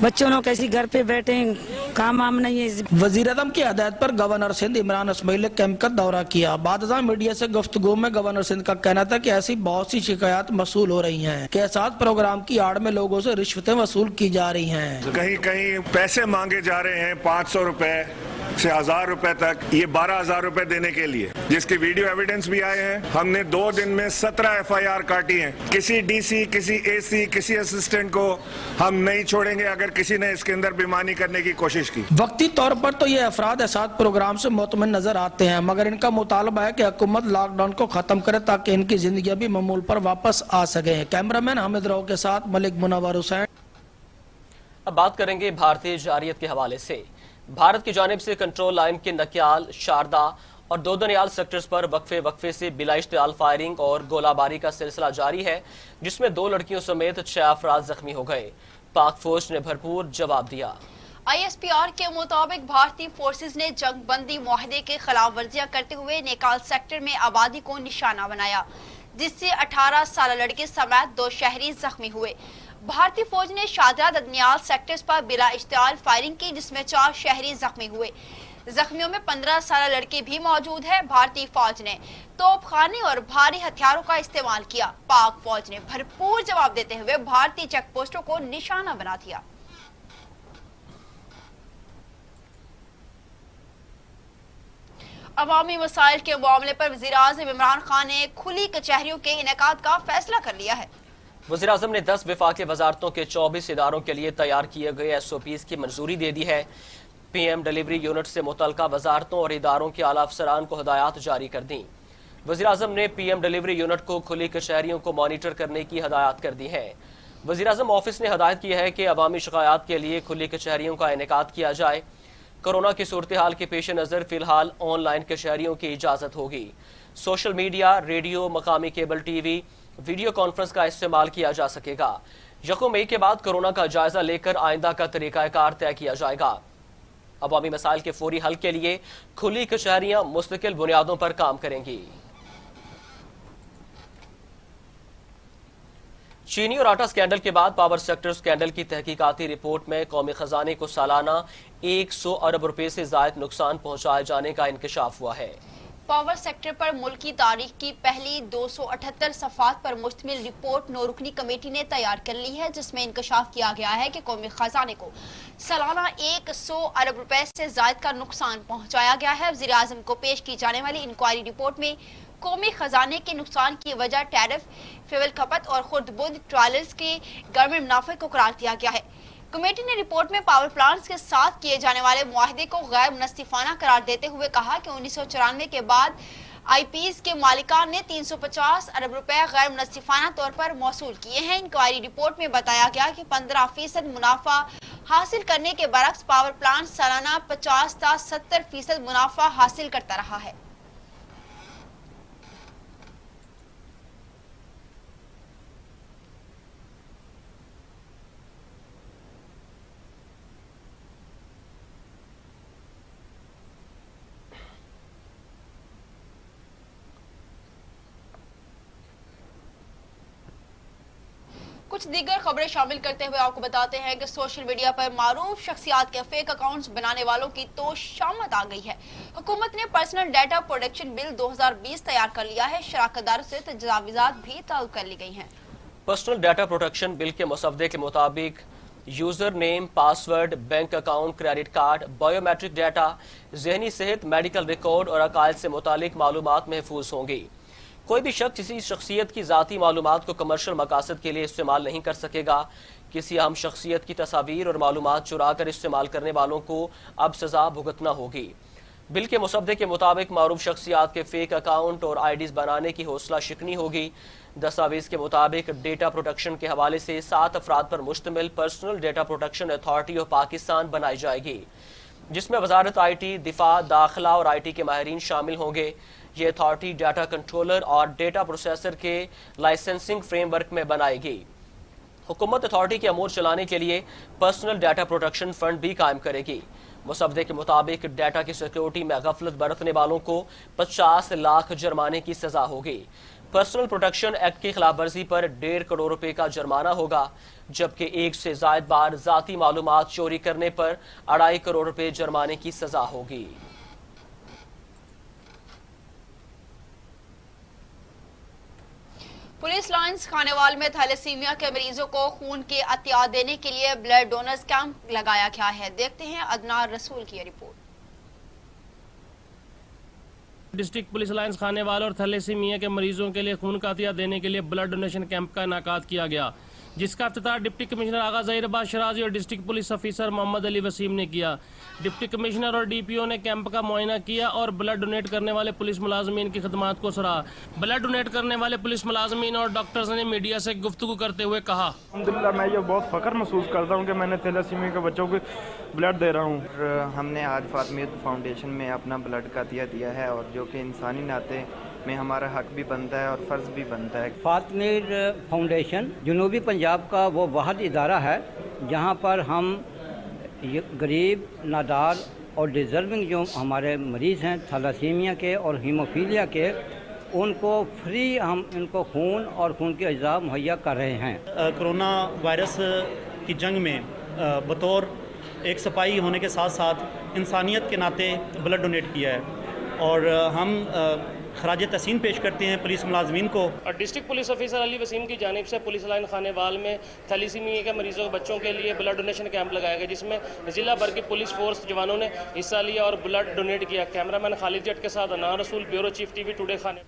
Speaker 20: बच्चों लोग कैसे घर पे बैठे हैं, काम वाम नहीं है।
Speaker 4: वजीर-ए-आज़म की हदायत पर गवर्नर सिंध इमरान इस्माइल ने कैंप का दौरा किया। बाद मीडिया से गुफ्तगू में गवर्नर सिंध का कहना था कि ऐसी बहुत सी शिकायत मसूल हो रही हैं कि एहसास प्रोग्राम की आड़ में लोगों से रिश्वतें वसूल की जा रही हैं।
Speaker 21: कहीं कहीं पैसे मांगे जा रहे हैं 500 रुपए से 1000 रुपए तक, ये 12,000 रुपए देने के लिए, जिसकी वीडियो एविडेंस भी आए हैं। हमने 2 दिन में 17 FIR काटी हैं। किसी DC, किसी AC, किसी असिस्टेंट को हम नहीं छोड़ेंगे अगर किसी ने इसके अंदर बेईमानी करने की कोशिश की।
Speaker 4: वक्ती तौर पर तो ये अफराद एहसास प्रोग्राम से मुतमिन नजर आते हैं, मगर इनका मुतालबा है कि हुकूमत लॉकडाउन को खत्म करे ताकि इनकी जिंदगी भी मामूल पर वापस आ सके। कैमरामैन हामिद राव के साथ मलिक मुनव्वर हुसैन।
Speaker 2: अब बात करेंगे भारतीय जारियत के हवाले से। भारत की जानिब से कंट्रोल लाइन के नकियाल, शारदा और दोदनियाल सेक्टर्स पर वक्फे से बिला इश्तियाल फायरिंग और गोलाबारी का सिलसिला जारी है, जिसमें 2 लड़कियों समेत 6 अफराद जख्मी हो गए। पाक फौज ने भरपूर जवाब दिया।
Speaker 1: ISPR के मुताबिक भारतीय फोर्सेज ने जंग बंदी मुआहदे के खिलाफ वर्जियां करते हुए नेकाल सेक्टर में आबादी को निशाना बनाया, जिससे 18 साल लड़के समेत 2 शहरी जख्मी हुए। भारतीय फौज ने शारदा ददनियाल सेक्टर्स पर बिला इश्तियाल फायरिंग की, जिसमें 4 शहरी जख्मी हुए। जख्मियों में 15 साल लड़के भी मौजूद है। भारतीय फौज ने तोपखाने और भारी हथियारों का इस्तेमाल किया। पाक फौज ने भरपूर जवाब देते हुए भारतीय चेक पोस्टों को निशाना बना दिया। अवामी मसाइल के मामले पर वज़ीर-ए-आज़म इमरान खान ने खुली कचहरियों के इनेकाद का फैसला कर लिया है।
Speaker 2: वज़ीर-ए-आज़म ने 10 विफाकी वजारतों के 24 इदारों के लिए तैयार किए गए SOPs की मंजूरी दे दी है। PM डिलीवरी यूनिट से मुतल्लिका वजारतों और इदारों के आला अफसरान को हदायत जारी कर दी। वज़ीर-ए-आज़म ने PM डिलीवरी यूनिट को खुली कचहरियों को मॉनिटर करने की हदायत कर दी है। वज़ीर-ए-आज़म ऑफिस ने हदायत की है कि अवामी शिकायत के लिए खुली कचहरियों का इनेकाद किया जाए। कोरोना की सूरत हाल के पेश नज़र फिलहाल ऑनलाइन कचहरियों की इजाज़त होगी। सोशल मीडिया, रेडियो, मकामी केबल TV, वीडियो कॉन्फ्रेंस का इस्तेमाल किया जा सकेगा। 1 मई के बाद कोरोना का जायजा लेकर आइंदा का तरीकाकार तय किया जाएगा। अवामी मसाइल के फौरी हल के लिए खुली कचहरियां मुस्तकिल बुनियादों पर काम करेंगी। चीनी और आटा स्कैंडल के बाद पावर सेक्टर स्कैंडल की तहकीकाती रिपोर्ट में कौमी खजाने को सालाना 100 अरब रुपए से ज़ायद नुकसान पहुंचाए जाने का इंकशाफ हुआ है।
Speaker 1: पावर सेक्टर पर मुल्क की तारीख की पहली 278 सफ़ात पर मुश्तमिल रिपोर्ट 9 रुकनी कमेटी ने तैयार कर ली है, जिसमें इंकशाफ किया गया है कि कौमी खजाने को सालाना 100 अरब रुपए से ज़ायद का नुकसान पहुंचाया गया है। वज़ीर-ए-आज़म को पेश की जाने वाली इंक्वायरी रिपोर्ट में कौमी खजाने के नुकसान की वजह टैरिफ, फ्यूल खपत और खुर्द-बुर्द ट्रायल्स के गवर्नमेंट मुनाफे को करार दिया गया है। कमेटी ने रिपोर्ट में पावर प्लांट्स के साथ किए जाने वाले मुआहदे को गैर मुनस्सिफाना करार देते हुए कहा कि 1994 के बाद IPs के मालिकान ने 350 अरब रुपए गैर मुनस्सिफाना तौर पर मौसूल किए हैं। इंक्वायरी रिपोर्ट में बताया गया कि 15% मुनाफा हासिल करने के बरक्स पावर प्लांट सालाना 50 से 70% मुनाफा हासिल करता रहा है। कुछ दीगर खबरें शामिल करते हुए आपको बताते हैं कि सोशल मीडिया पर मारूफ शख्सियात के फेक अकाउंट्स बनाने वालों की तो शामत आ गई है। हुकूमत ने पर्सनल डाटा प्रोटेक्शन बिल 2020 तैयार कर लिया है। शराकतदारों से तजावीज़ात भी तलब कर ली गई हैं।
Speaker 2: पर्सनल डाटा प्रोटेक्शन बिल के मसवदे के मुताबिक user name, password, bank account, credit card, biometric data, जहनी सेहत, मेडिकल रिकॉर्ड और अकायद से मुतालिक मालूमात महफूज होंगी। कोई भी शख्स किसी शख्सियत की ज़ाती मालूमात को कमर्शियल मकासद के लिए इस्तेमाल नहीं कर सकेगा। किसी अहम शख्सियत की तस्वीर और मालूमात चुरा कर इस्तेमाल करने वालों को अब सज़ा भुगतना होगी। बिल के मुसवदे के मुताबिक मारूफ शख्सियात के फेक अकाउंट और IDs बनाने की हौसला शिकनी होगी। दस्तावेज़ के मुताबिक डेटा प्रोटेक्शन के हवाले से 7 अफराद पर मुश्तमिल personal data protection authority of Pakistan बनाई जाएगी, जिसमें वजारत IT, दिफा, दाखिला और IT के माहिरीन शामिल होंगे। ये अथॉरिटी डाटा कंट्रोलर और डेटा प्रोसेसर के लाइसेंसिंग फ्रेमवर्क में बनाएगी। हुकूमत अथॉरिटी के अमूर चलाने के लिए पर्सनल डाटा प्रोटेक्शन फंड भी कायम करेगी। मुसवदे के मुताबिक डाटा की सिक्योरिटी में गफलत बरतने वालों को 50 लाख जुर्माने की सजा होगी। पर्सनल प्रोटेक्शन एक्ट की खिलाफ वर्जी पर 1.5 करोड़ रुपए का जुर्माना होगा, जबकि 1 से ज्यादा बार जाती मालूमात चोरी करने पर 2.5 करोड़ रुपए जुर्माने की सजा होगी।
Speaker 1: पुलिस लाइन्स खानेवाल में थैलेसीमिया के मरीजों को खून के अतिया देने के लिए ब्लड डोनर्स कैंप लगाया गया है। देखते हैं अदनान रसूल की report.
Speaker 3: District police lines Khanewal और थैलेसीमिया के मरीजों के लिए खून का अतिया देने के लिए ब्लड डोनेशन कैंप का इनेकाद किया गया, जिसका इफ्तिताह डिप्टी कमिश्नर आगा ज़हीर अब्बास शराजी और district police officer Mohammad Ali Waseem ने किया। डिप्टी कमिश्नर और डीपीओ ने कैंप का मुआयना किया और ब्लड डोनेट करने वाले पुलिस मुलाजमीन की खदमात को सराहा। ब्लड डोनेट करने वाले पुलिस मुलाजमीन और डॉक्टर्स ने मीडिया से गुफ्तगू करते हुए कहा,
Speaker 22: अल्हम्दुलिल्लाह मैं ये बहुत फ़ख्र महसूस करता हूँ कि मैंने थैलेसीमिया के बच्चों को ब्लड दे रहा हूँ।
Speaker 23: हमने आज फातिमियत फाउंडेशन में अपना ब्लड का अतिया दिया है और जो कि इंसानी नाते में हमारा हक भी बनता है और फ़र्ज़ भी बनता है।
Speaker 24: फातिमियत फाउंडेशन जनूबी पंजाब का वो वाहिद इदारा है जहाँ पर हम गरीब, नादार और डिज़र्विंग जो हमारे मरीज़ हैं थैलेसीमिया के और हीमोफीलिया के, उनको फ्री हम इनको खून और खून के अज्जा मुहैया कर रहे हैं।
Speaker 25: कोरोना वायरस की जंग में बतौर एक सिपाही होने के साथ साथ इंसानियत के नाते ब्लड डोनेट किया है और हम खराज तहसीन पेश करते हैं पुलिस मुलाजमीन को।
Speaker 3: और district police officer Ali Waseem की जानिब से पुलिस लाइन खानेवाल में थैलेसीमिया के मरीजों के बच्चों के लिए ब्लड डोनेशन कैंप लगाया गया, जिसमें जिला भर की पुलिस फोर्स जवानों ने हिस्सा लिया और ब्लड डोनेट किया। कैमरामैन खालिद जट के साथ अदनान रसूल, ब्यूरो चीफ टीवी टुडे खाने।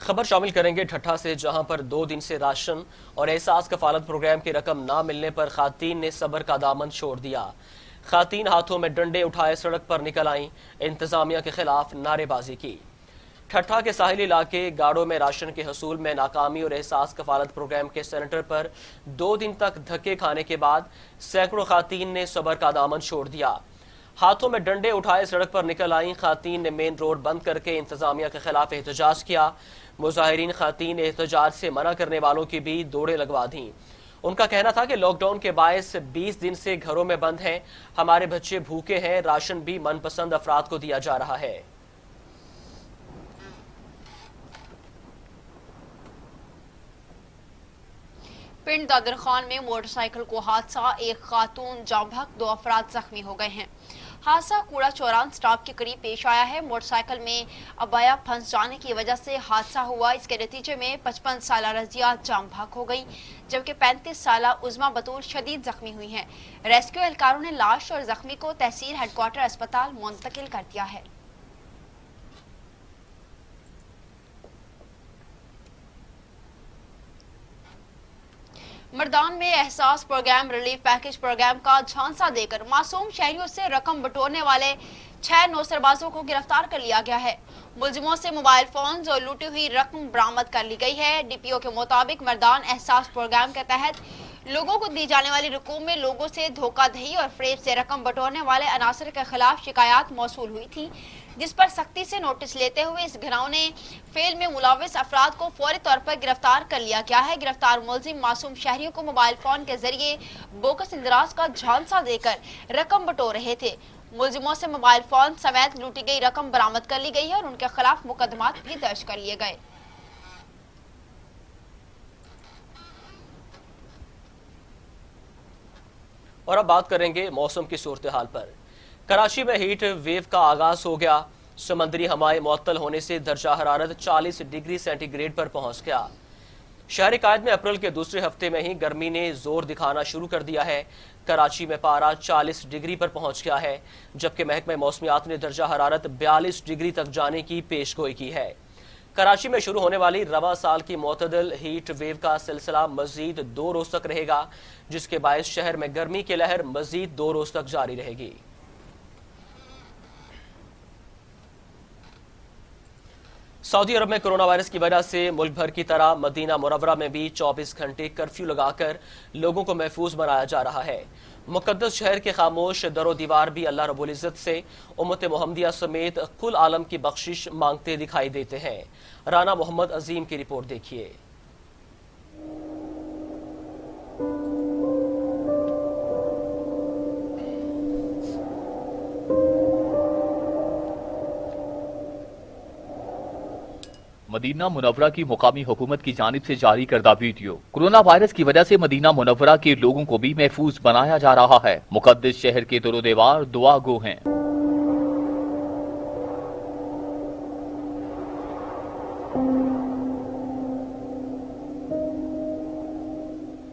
Speaker 2: खबर शामिल करेंगे ठट्ठा से, जहां पर 2 दिन से राशन और एहसास कफालत प्रोग्राम की रकम ना मिलने पर खातून ने सब्र का दामन छोड़ दिया। खातून हाथों में डंडे उठाए सड़क पर निकल आईं, इंतजामिया के खिलाफ नारेबाजी की। ठट्ठा के साहिली इलाके गाड़ों में राशन के हसूल में नाकामी और एहसास कफालत प्रोग्राम के सेंटर पर 2 दिन तक धक्के खाने के बाद सैकड़ों खातून ने सब्र का दामन छोड़ दिया। हाथों में डंडे उठाए सड़क पर निकल आईं खातून ने मेन रोड बंद करके इंतजामिया के खिलाफ एहतजाज किया। मुजाहिरीन खातून एहतजाज से मना करने वालों की भी दौड़े लगवा दी। उनका कहना था कि लॉकडाउन के बायस 20 दिन से घरों में बंद हैं, हमारे बच्चे भूखे हैं, राशन भी मनपसंद अफराद को दिया जा रहा है।
Speaker 1: पिंड दादर खान में मोटरसाइकिल को हादसा, एक खातून जाम बहक, 2 अफराद जख्मी हो गए हैं। हादसा कूड़ा चौरान स्टॉप के करीब पेश आया है। मोटरसाइकिल में अबाया फंस जाने की वजह से हादसा हुआ। इसके नतीजे में 55 साल रजिया जाम बहक हो गई, जबकि 35 साल उज़मा बतूल शदीद जख्मी हुई हैं। रेस्क्यू एहलकारों ने लाश और जख्मी को तहसील हेडक्वार्टर अस्पताल मुंतकिल कर दिया है। मर्दान में एहसास प्रोग्राम रिलीफ पैकेज प्रोग्राम का झांसा देकर मासूम शहरियों से रकम बटोरने वाले 6 नौसरबाजों को गिरफ्तार कर लिया गया है। मुलजिमों से मोबाइल फोन और लूटी हुई रकम बरामद कर ली गई है। डीपीओ के मुताबिक मर्दान एहसास प्रोग्राम के तहत लोगों को दी जाने वाली रकूम में लोगों से धोखाधड़ी और फ्रेब से रकम बटोरने वाले अनासर के खिलाफ शिकायत मौसूल हुई थी, जिस पर सख्ती से नोटिस लेते हुए इस घिनौने फेल में मुलविस अफराद को फौरी तौर पर गिरफ्तार कर लिया गया है। गिरफ्तार मुलजिम मासूम शहरियों को मोबाइल फोन के जरिए बोकस इंदराज का झांसा देकर रकम बटोर रहे थे। मुलजिमों से मोबाइल फोन समेत लूटी गई रकम बरामद कर ली गई है और उनके खिलाफ मुकदमात भी दर्ज कर लिए गए।
Speaker 2: और अब बात करेंगे मौसम की सूरत हाल पर। कराची में हीट वेव का आगाज हो गया। समंदरी हवाएं मुअत्तल होने से दर्जा हरारत 40 डिग्री सेंटीग्रेड पर पहुंच गया। शहरी कायद में अप्रैल के दूसरे हफ्ते में ही गर्मी ने जोर दिखाना शुरू कर दिया है। कराची में पारा 40 डिग्री पर पहुंच गया है, जबकि महकमे मौसमियात ने दर्जा हरारत 42 डिग्री तक जाने की पेशगोई की है। कराची में शुरू होने वाली रवा साल की मुतदल हीट वेव का सिलसिला मजीद 2 रोज तक रहेगा, जिसके बायस शहर में गर्मी की लहर मजीद 2 रोज तक जारी रहेगी। सऊदी अरब में कोरोना वायरस की वजह से मुल्क भर की तरह मदीना मुनव्वरा में भी 24 घंटे कर्फ्यू लगाकर लोगों को महफूज बनाया जा रहा है। मुकद्दस शहर के खामोश दरो दीवार भी अल्लाह रब्बुल इज्जत से उम्मत मोहम्मदिया समेत कुल आलम की बख्शिश मांगते दिखाई देते हैं। राना मोहम्मद अजीम की रिपोर्ट देखिए।
Speaker 16: मदीना मुनव्वरा की मुकामी हुकूमत की जानिब से जारी करदा वीडियो। कोरोना वायरस की वजह से मदीना मुनव्वरा के लोगों को भी महफूज बनाया जा रहा है। मुकद्दस शहर के दरो दीवार दुआ गो हैं।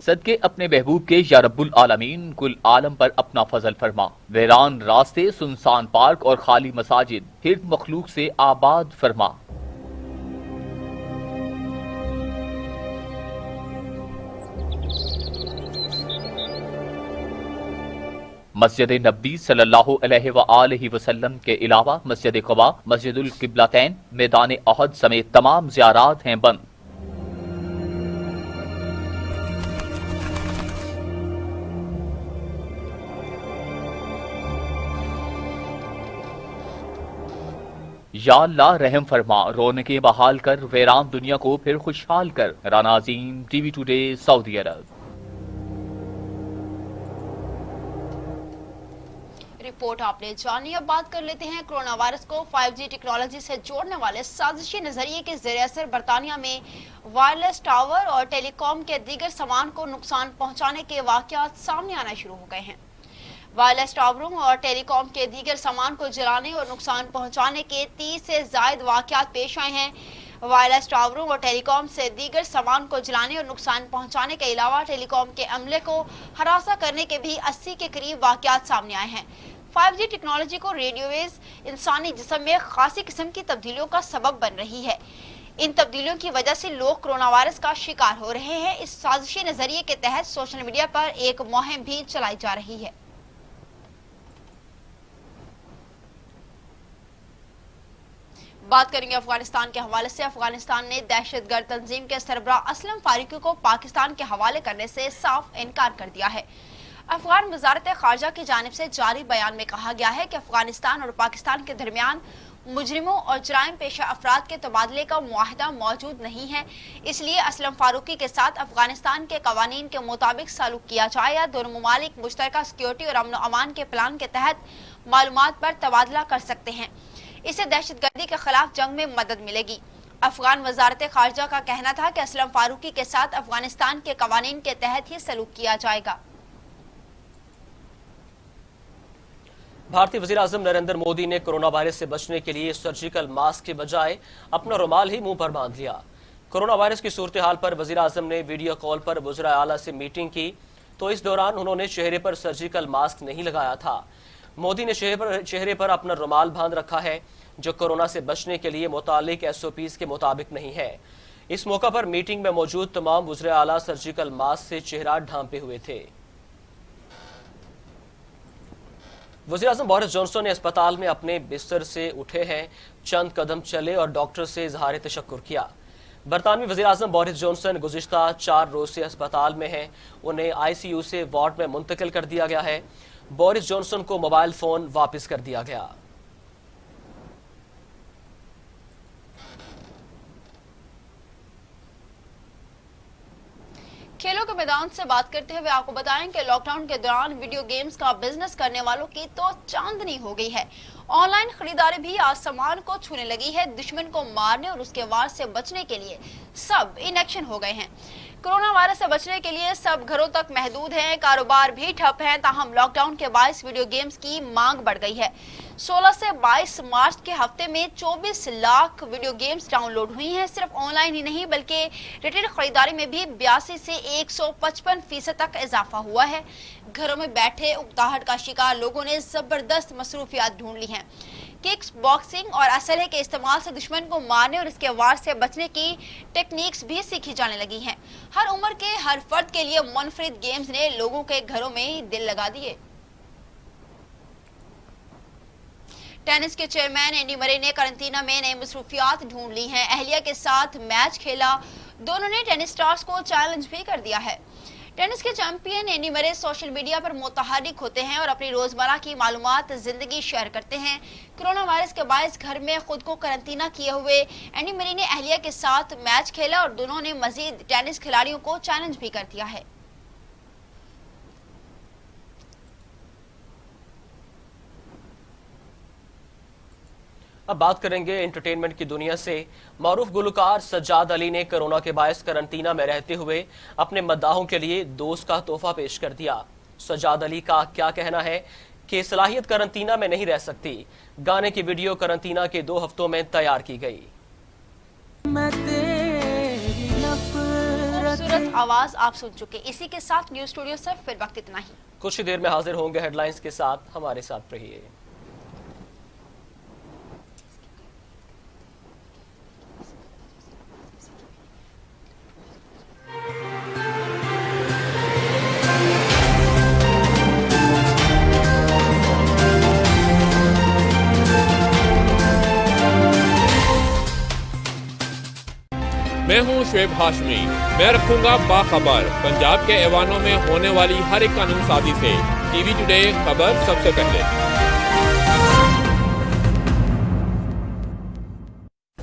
Speaker 16: सदके अपने महबूब के या रब्बुल आलमीन कुल आलम पर अपना फजल फरमा। वीरान रास्ते, सुनसान पार्क और खाली मसाजिद हिर्द मखलूक से आबाद फरमा। मस्जिद नबी सल्लल्लाहु अलैहि वसल्लम के अलावा मस्जिद क़ुबा, मस्जिदुल क़िबलतैन, मैदान अहद समेत तमाम ज़ियारात हैं बंद। या अल्लाह रहम फरमा, रौनकें बहाल कर, वीरान दुनिया को फिर खुशहाल कर। राना अजीम, टीवी टुडे, सऊदी अरब।
Speaker 1: रिपोर्ट आपने जानी। अब बात कर लेते हैं कोरोना वायरस को 5G टेक्नोलॉजी से जोड़ने वाले साजिशी नजरिए के ज़रिए असर बरतानिया में वायरलेस टावर और टेलीकॉम के दीगर सामान को नुकसान पहुंचाने के वाकयात सामने आना शुरू हो गए हैं। वायरलेस टावरों और टेलीकॉम के दीगर सामान को जलाने और नुकसान पहुंचाने के 30 से ज़ायद वाकयात पेश आए हैं। वायरलेस टावरों और टेलीकॉम से दीगर सामान को जलाने और नुकसान पहुंचाने के अलावा टेलीकॉम के अमले को हरासा करने के भी 80 के करीब वाकयात सामने आए हैं। 5G टेक्नोलॉजी को रेडियो वेव्स इंसानी जिस्म में खासी किस्म की तब्दीलियों का सबब बन रही है। इन तब्दीलियों की वजह से लोग कोरोना वायरस का शिकार हो रहे हैं। इस साजिशी नजरिए के तहत सोशल मीडिया पर एक मुहिम भी चलाई जा रही है। बात करेंगे अफगानिस्तान के हवाले से। अफगानिस्तान ने दहशतगर्द तंजीम के सरबराह असलम फारूकी को पाकिस्तान के हवाले करने से साफ इनकार कर दिया है। अफगान वजारत खारजा की जानिब से जारी बयान में कहा गया है कि अफगानिस्तान और पाकिस्तान के दरमियान मुजरिमों और जराइम पेशा अफराद के तबादले का मुआहदा मौजूद नहीं है, इसलिए असलम फारूकी के साथ अफगानिस्तान के कवानीन के मुताबिक सलूक किया जाए या दोनों ममालिक मुश्तरका सिक्योरिटी और अमन अमान के प्लान के तहत मालूमात पर तबादला कर सकते हैं। इससे दहशतगर्दी के खिलाफ जंग में मदद मिलेगी। अफगान वजारत खारजा का कहना था कि असलम फारूकी के साथ अफगानिस्तान के कवानीन के तहत ही सलूक किया जाएगा।
Speaker 2: भारतीय वज़ीर आज़म नरेंद्र मोदी ने कोरोना वायरस से बचने के लिए सर्जिकल मास्क के बजाय अपना रुमाल ही मुंह पर बांध लिया। कोरोना वायरस की सूरत हाल पर वज़ीर आज़म ने वीडियो कॉल पर वज़ीर आला से मीटिंग की, तो इस दौरान उन्होंने चेहरे पर सर्जिकल मास्क नहीं लगाया था। मोदी ने चेहरे पर अपना रुमाल बांध रखा है, जो कोरोना से बचने के लिए मुतालिक SOPs के मुताबिक नहीं है। इस मौका पर मीटिंग में मौजूद तमाम वज़ीर आला सर्जिकल मास्क से चेहरा ढांपे हुए थे। वज़ीर आज़म बोरिस जॉनसन ने अस्पताल में अपने बिस्तर से उठे हैं, चंद कदम चले और डॉक्टर से इजहार तशक्कुर किया। बरतानवी वज़ीर आज़म बोरिस जॉनसन गुज़िश्ता 4 रोज से अस्पताल में हैं। उन्हें ICU से वार्ड में मुंतकिल कर दिया गया है। बोरिस जॉनसन को मोबाइल फोन वापस कर दिया गया।
Speaker 1: खेलों के मैदान से बात करते हुए आपको बताएं कि लॉकडाउन के दौरान वीडियो गेम्स का बिजनेस करने वालों की तो चांदनी हो गई है। ऑनलाइन खरीदारी भी आसमान को छूने लगी है। दुश्मन को मारने और उसके वार से बचने के लिए सब इन एक्शन हो गए हैं। कोरोना वायरस से बचने के लिए सब घरों तक महदूद हैं, कारोबार भी ठप हैं। ताहम लॉकडाउन के बायस वीडियो गेम्स की मांग बढ़ गई है। 16 से 22 मार्च के हफ्ते में 24 लाख वीडियो गेम्स डाउनलोड हुई हैं। सिर्फ ऑनलाइन ही नहीं बल्कि रिटेल खरीदारी में भी 82 से 155% तक इजाफा हुआ है। घरों में बैठे उकताहट का शिकार लोगों ने जबरदस्त मसरूफियात ढूंढ ली हैं। किक्स, बॉक्सिंग और असलहे के इस्तेमाल से दुश्मन को मारने और इसके वार से बचने की टेक्निक्स भी सीखी जाने लगी हैं। हर उम्र के हर फर्द के लिए मुनफरिद गेम्स ने लोगों के घरों में दिल लगा दिए। टेनिस के चेयरमैन एंडी मरे ने करंटीना में नई मसरूफियात ढूंढ ली हैं। अहलिया के साथ मैच खेला। दोनों ने टेनिस स्टार्स को चैलेंज भी कर दिया है। टेनिस के champion Andy Murray social media पर मुतहरिक होते हैं और अपनी रोजमर्रा की मालूमात जिंदगी शेयर करते हैं। कोरोना वायरस के बायस घर में खुद को करंटीना किए हुए एंडी मरे ने अहलिया के साथ मैच खेला और दोनों ने मजीद टेनिस खिलाड़ियों को चैलेंज भी कर दिया है।
Speaker 2: अब बात करेंगे एंटरटेनमेंट की दुनिया से। मारूफ गुलकार सज्जाद अली ने कोरोना के बायस करंतना में रहते हुए अपने मद्दाहों के लिए दोस्त का तोहफा पेश कर दिया। सज्जाद अली का क्या कहना है कि सलाहियत करंतना में नहीं रह सकती। गाने की वीडियो करंतना के 2 हफ्तों में तैयार की गई।
Speaker 1: खूबसूरत आवाज आप सुन चुके। इसी के साथ न्यूज स्टूडियो से फिर वक्त इतना ही।
Speaker 2: कुछ ही देर में हाजिर होंगे हेडलाइंस के साथ, हमारे साथ रहिए।
Speaker 5: मैं हूं शुएब हाशमी। मैं रखूंगा बाखबर पंजाब के ऐवानों में होने वाली हर एक कानून साजी से। टीवी टुडे खबर सबसे पहले।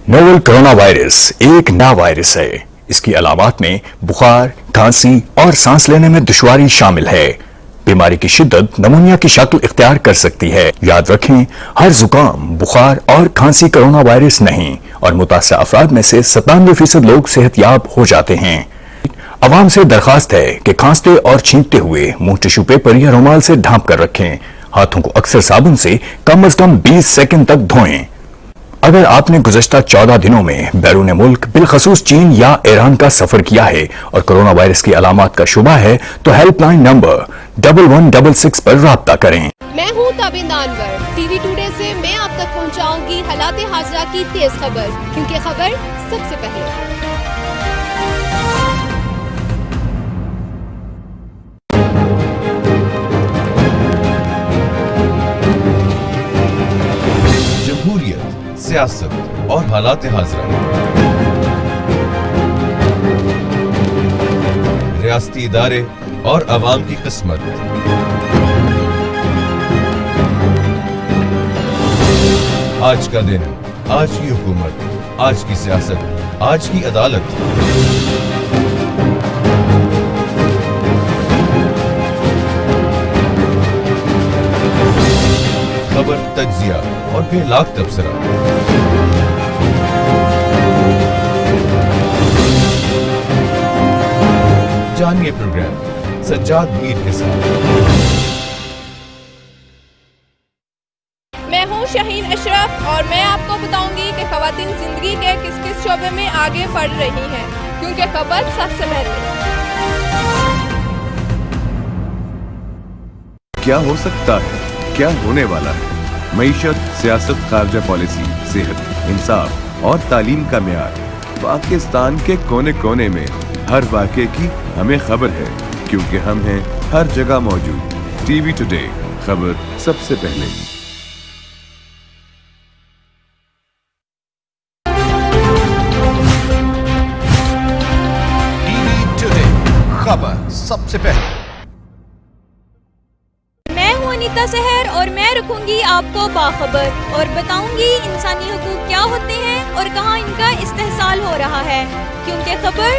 Speaker 6: नोवेल कोरोना वायरस एक नया वायरस है। इसकी अलामात में बुखार, खांसी और सांस लेने में दुश्वारी शामिल है। बीमारी की शिद्दत नमूनिया की शक्ल इख्तियार कर सकती है। याद रखें, हर जुकाम, बुखार और खांसी कोरोना वायरस नहीं और मुतासर अफराद में से 97% लोग सेहतयाब हो जाते हैं। अवाम से दरखास्त है कि खांसते और छींकते हुए मुंह टिश्यू पेपर या रुमाल से ढांप कर रखें। हाथों को अक्सर साबुन से कम से कम 20 सेकंड तक धोएं। अगर आपने गुज़श्ता 14 दिनों में बैरून मुल्क बिलखसूस चीन या ईरान का सफर किया है और कोरोना वायरस की अलामात का शुबा है तो हेल्पलाइन नंबर 1166 पर राब्ता करें।
Speaker 7: मैं हूँ ताबिंद अनवर। टीवी टुडे से मैं आप तक पहुँचाऊंगी हालात हाजरा की तेज खबर, क्योंकि खबर सबसे पहले।
Speaker 8: सियासत और हालात हाज़रा, रियासती इदारे और अवाम की किस्मत। आज का दिन, आज की हुकूमत, आज की सियासत, आज की अदालत। खबर, तज्जिया और बेलाग तबसरा। जानिए प्रोग्राम सज्जाद मीर के साथ।
Speaker 7: मैं हूँ शाहीन अशरफ और मैं आपको बताऊंगी कि खवातीन जिंदगी के किस किस शोबे में आगे बढ़ रही हैं, क्योंकि खबर सबसे पहले।
Speaker 10: क्या हो सकता है, क्या होने वाला है। मईशत, सियासत, खारजा पॉलिसी, सेहत, इंसाफ और तालीम का मेयार। पाकिस्तान के कोने कोने में हर वाक़े की हमें खबर है, क्योंकि हम हैं हर जगह मौजूद। टीवी टुडे, खबर सबसे पहले।
Speaker 26: टीवी टुडे, खबर सबसे पहले।
Speaker 7: अनीता सहर और मैं रखूंगी आपको बाखबर और बताऊंगी इंसानी हुकूक क्या होते हैं और कहां इनका इस्तेहसाल हो रहा है, क्योंकि खबर